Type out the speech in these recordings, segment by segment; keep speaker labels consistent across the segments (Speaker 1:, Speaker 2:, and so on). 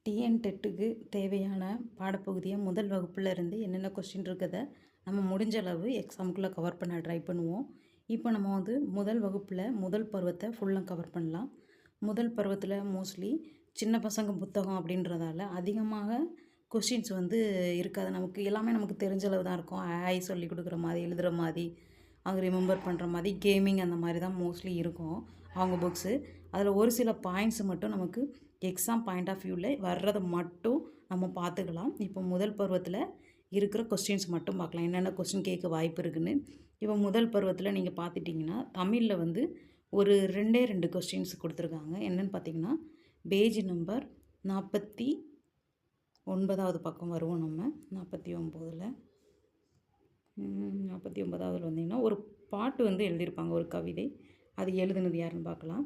Speaker 1: TN டெட்டுக்கு தேவையான பாடப்பகுதியை முதல் வகுப்புலேருந்து என்னென்ன கொஸ்டின் இருக்கிறத நம்ம முடிஞ்ச அளவு எக்ஸாமுக்குள்ளே கவர் பண்ண ட்ரை பண்ணுவோம். இப்போ நம்ம வந்து முதல் வகுப்பில் முதல் பருவத்தை ஃபுல்லாக கவர் பண்ணலாம். முதல் பருவத்தில் மோஸ்ட்லி சின்ன பசங்க புத்தகம் அப்படின்றதால அதிகமாக கொஸ்டின்ஸ் வந்து இருக்காது. நமக்கு தெரிஞ்ச அளவு தான் இருக்கும். சொல்லி கொடுக்குற மாதிரி, எழுதுகிற மாதிரி, அவங்க ரிமெம்பர் பண்ணுற மாதிரி, கேமிங் அந்த மாதிரி தான் மோஸ்ட்லி இருக்கும் அவங்க புக்ஸு. அதில் ஒரு சில பாயிண்ட்ஸ் மட்டும் நமக்கு எக்ஸாம் பாயிண்ட் ஆஃப் வியூவில் வர்றதை மட்டும் நம்ம பார்த்துக்கலாம். இப்போ முதல் பருவத்தில் இருக்கிற கொஸ்டின்ஸ் மட்டும் பார்க்கலாம், என்னென்ன கொஸ்டின் கேட்க வாய்ப்பு இருக்குதுன்னு. இப்போ முதல் பருவத்தில் நீங்கள் பார்த்துட்டிங்கன்னா தமிழில் வந்து ஒரு 2 கொஸ்டின்ஸ் கொடுத்துருக்காங்க. என்னென்னு பார்த்தீங்கன்னா பேஜ் நம்பர் 49வது பக்கம் வருவோம். நம்ம 49வது வந்தீங்கன்னா ஒரு பாட்டு வந்து எழுதியிருப்பாங்க, ஒரு கவிதை. அது எழுதுனது யாருன்னு பார்க்கலாம்.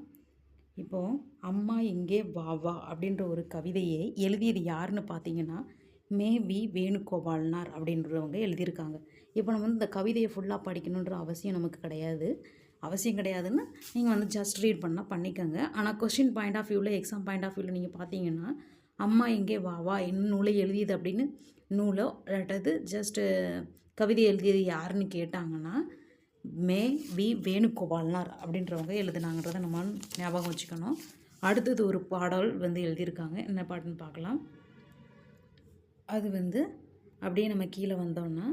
Speaker 1: இப்போது அம்மா இங்கே வா வா அப்படின்ற ஒரு கவிதையை எழுதியது யாருன்னு பார்த்தீங்கன்னா வி வேணுகோபால்னார் அப்படின்றவங்க எழுதியிருக்காங்க. இப்போ நம்ம வந்து இந்த கவிதையை ஃபுல்லாக படிக்கணுன்ற அவசியம் நமக்கு கிடையாது. அவசியம் கிடையாதுன்னு நீங்கள் வந்து ஜஸ்ட் ரீட் பண்ணால் பண்ணிக்கோங்க. ஆனால் கொஸ்டின் பாயிண்ட் ஆஃப் வியூவில், எக்ஸாம் பாயிண்ட் ஆஃப் வியூவில் நீங்கள் பார்த்தீங்கன்னா அம்மா இங்கே வா வா என்ன நூலை எழுதியது அப்படின்னு நூலோ இல்லாட்டது ஜஸ்ட்டு கவிதை எழுதியது யாருன்னு கேட்டாங்கன்னா வி வேணுகோபால்னார் அப்படின்றவங்க எழுதுனாங்கன்றதை நம்ம ஞாபகம் வச்சுக்கணும். அடுத்தது ஒரு பாடல் வந்து எழுதியிருக்காங்க. என்ன பாட்டுன்னு பார்க்கலாம். அது வந்து அப்படியே நம்ம கீழே வந்தோன்னா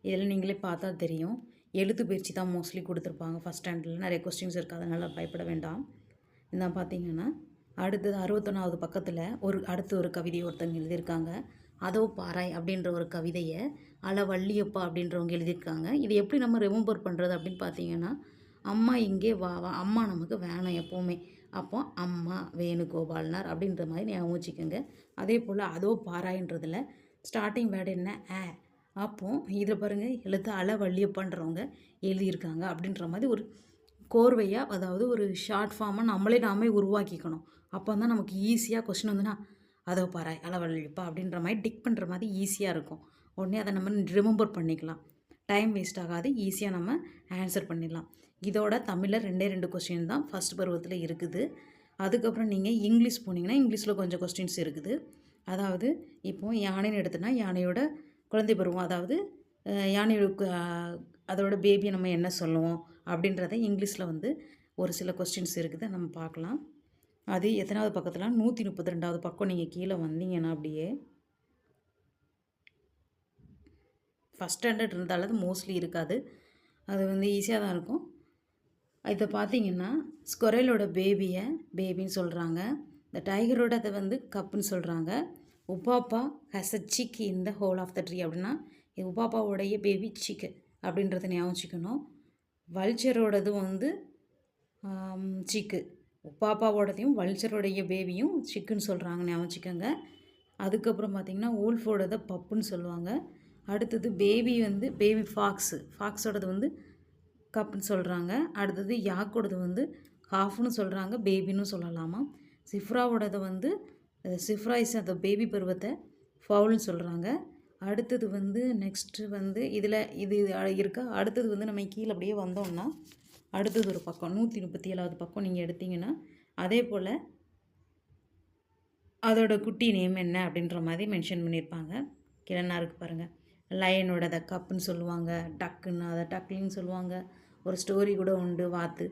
Speaker 1: இதில் நீங்களே பார்த்தா தெரியும். எழுத்து பயிற்சி தான் மோஸ்ட்லி கொடுத்துருப்பாங்க. ஃபஸ்ட் ஸ்டாண்டர்டில் நிறைய கொஸ்டின்ஸ் இருக்குது, அதனால் பயப்பட வேண்டாம். என்ன பார்த்தீங்கன்னா அடுத்தது 61வது பக்கத்தில் அடுத்து ஒரு கவிதை ஒருத்தவங்க எழுதியிருக்காங்க. அதோ பாராய் அப்படின்ற ஒரு கவிதையை வள்ளியப்பா அப்படின்றவங்க எழுதியிருக்காங்க. இது எப்படி நம்ம ரிமெம்பர் பண்ணுறது அப்படின்னு பார்த்தீங்கன்னா அம்மா இங்கே வா வா, அம்மா நமக்கு வேணும் எப்போவுமே. அப்போ அம்மா வேணுகோபால்னார் அப்படின்ற மாதிரி ஞாபகம் வச்சுக்கோங்க. அதே போல் அதோ பாராயின்றதில் ஸ்டார்டிங் வேர்டு என்ன அப்போது இதில் பாருங்கள் எழுத்து வள்ளியப்பான்றவங்க எழுதியிருக்காங்க. அப்படின்ற மாதிரி ஒரு கோர்வையாக, அதாவது ஒரு ஷார்ட் ஃபார்மாக நாமே உருவாக்கிக்கணும். அப்போ தான் நமக்கு ஈஸியாக கொஸ்டின் வந்துன்னா அதோ பாராய் வள்ளியப்பா அப்படின்ற மாதிரி டிக் பண்ணுற மாதிரி ஈஸியாக இருக்கும். உடனே அதை நம்ம ரிமெம்பர் பண்ணிக்கலாம், டைம் வேஸ்ட் ஆகாது, ஈஸியாக நம்ம ஆன்சர் பண்ணிடலாம். இதோட தமிழில் 2 கொஸ்டின் தான் ஃபஸ்ட் பருவத்தில் இருக்குது. அதுக்கப்புறம் நீங்கள் இங்கிலீஷ் போனீங்கன்னா இங்கிலீஷில் கொஞ்சம் கொஸ்டின்ஸ் இருக்குது. அதாவது இப்போது யானைன்னு எடுத்தோன்னா யானையோட குழந்தை பருவம், அதாவது யானையோட அதோட பேபியை நம்ம என்ன சொல்லுவோம் அப்படின்றத இங்கிலீஷில் வந்து ஒரு சில கொஸ்டின்ஸ் இருக்குது, நம்ம பார்க்கலாம். அது எத்தனாவது பக்கத்தில் 132வது பக்கம் நீங்கள் கீழே வந்தீங்கன்னா அப்படியே ஃபஸ்ட் ஸ்டாண்டர்ட் இருந்தாலும் அது மோஸ்ட்லி இருக்காது, அது வந்து ஈஸியாக தான் இருக்கும். இதை பார்த்தீங்கன்னா ஸ்கொரலோட பேபின்னு சொல்கிறாங்க. இந்த டைகரோட அதை வந்து கப்புன்னு சொல்கிறாங்க. உபாப்பா has a chick in the hole of the tree அப்படின்னா உபாப்பாவோடைய பேபி சிக்கு அப்படின்றத ஞாபகம் வச்சுக்கணும். வல்ச்சரோடது வந்து சிக்கு, உப்பாப்பாவோடதையும் வல்ச்சரோடைய பேபியும் சிக்குன்னு சொல்கிறாங்க, ஞாபகம் வச்சுக்கோங்க. அதுக்கப்புறம் பார்த்திங்கன்னா ஊல்ஃபோடதை பப்புன்னு சொல்லுவாங்க. அடுத்தது பேபி ஃபாக்ஸோடது வந்து கப்புன்னு சொல்கிறாங்க. அடுத்தது யாக்கோடது வந்து ஹாஃப்னு சொல்கிறாங்க, பேபின்னு சொல்லலாமா. சிஃப்ராவோடதை வந்து சிஃப்ராய்ஸ் அந்த பேபி பருவத்தை ஃபவுல்னு சொல்கிறாங்க. அடுத்தது வந்து நெக்ஸ்ட்டு வந்து இது இருக்கா. அடுத்தது வந்து நம்ம கீழே அப்படியே வந்தோம்னா அடுத்தது ஒரு பக்கம் 137வது பக்கம் நீங்கள் எடுத்திங்கன்னா அதே போல் அதோட குட்டி நேம் என்ன அப்படின்ற மாதிரி மென்ஷன் பண்ணியிருப்பாங்க. கிழனா இருக்குது பாருங்கள். லயனோட த கப்புன்னு சொல்லுவாங்க, டக்குன்னு அதை டக்லின்னு சொல்லுவாங்க. ஒரு ஸ்டோரி கூட உண்டு, வாத்து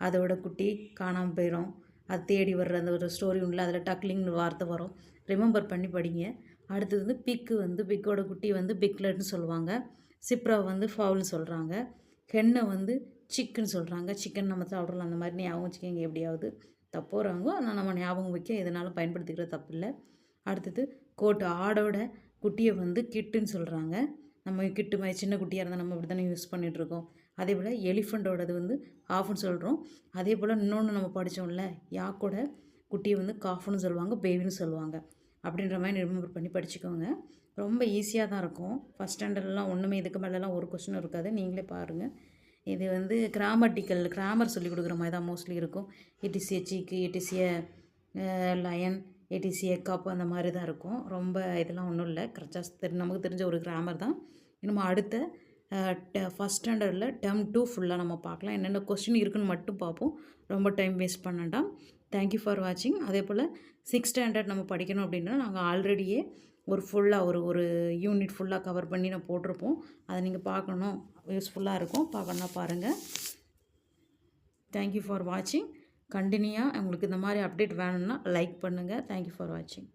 Speaker 1: அதோட குட்டி காணாமல் போயிடும், அது தேடி வர்ற அந்த ஒரு ஸ்டோரி உண்டு, அதில் டக்லிங்னு வார்த்தை வரும், ரிமெம்பர் பண்ணி படிங்க. அடுத்தது வந்து பிக்கோட குட்டி வந்து பிக்லட்னு சொல்லுவாங்க. சிப்ரா வந்து ஃபவுல்னு சொல்கிறாங்க. ஹென்னை வந்து சிக்குன்னு சொல்கிறாங்க. சிக்கன் நம்ம சாப்பிட்றலாம், அந்த மாதிரி ஞாபகம் வச்சுக்கோங்க. எப்படியாவது தப்போறாங்க, ஆனால் நம்ம ஞாபகம் வைக்க எதனாலும் பயன்படுத்திக்கிறது தப்பு இல்லை. அடுத்தது ஆடோட குட்டியை வந்து கிட்டுன்னு சொல்கிறாங்க. நம்ம கிட்டு மாதிரி சின்ன குட்டியாக இருந்தால் நம்ம இப்படி தானே யூஸ் பண்ணிகிட்ருக்கோம். அதே போல் எலிஃபண்டோடது வந்து ஆஃப்னு சொல்கிறோம். அதே போல் இன்னொன்று நம்ம படித்தோம்ல, யாக்கோட குட்டியை வந்து காஃப்னு சொல்லுவாங்க, பேபின்னு சொல்லுவாங்க. அப்படின்ற மாதிரி ரிமெம்பர் பண்ணி படிச்சுக்கோங்க. ரொம்ப ஈஸியாக தான் இருக்கும். ஃபஸ்ட் ஸ்டாண்டர்ட்லாம் ஒன்றுமே இதுக்கு மேலெலாம் ஒரு கொஸ்டின் இருக்காது, நீங்களே பாருங்கள். இது வந்து கிராமர் சொல்லிக் கொடுக்குற மாதிரி தான் மோஸ்ட்லி இருக்கும். It is a chick, it is a lion, it is a cup, அந்த மாதிரி தான் இருக்கும். ரொம்ப இதெல்லாம் ஒன்றும் இல்லை, நமக்கு தெரிஞ்ச ஒரு கிராமர் தான். நம்ம அடுத்த ஃபஸ்ட் ஸ்டாண்டர்டில் டெர்ம் 2 ஃபுல்லாக நம்ம பார்க்கலாம். என்னென்ன கொஸ்டின் இருக்குன்னு மட்டும் பார்ப்போம். ரொம்ப டைம் வேஸ்ட் பண்ண வேண்டாம். தேங்க்யூ ஃபார் வாட்சிங். அதே போல் 6th ஸ்டாண்டர்ட் நம்ம படிக்கணும் அப்படின்னா நாங்கள் ஆல்ரெடியே ஒரு ஃபுல்லாக ஒரு யூனிட் ஃபுல்லாக கவர் பண்ணி நான் போட்டிருப்போம். அதை நீங்கள் பார்க்கணும், யூஸ்ஃபுல்லாக இருக்கும். பார்க்கணுன்னா பாருங்கள். தேங்க்யூ ஃபார் வாட்சிங். கண்டினியூவாக உங்களுக்கு இந்த மாதிரி அப்டேட் வேணும்னா லைக் பண்ணுங்கள். தேங்க்யூ ஃபார் வாட்சிங்.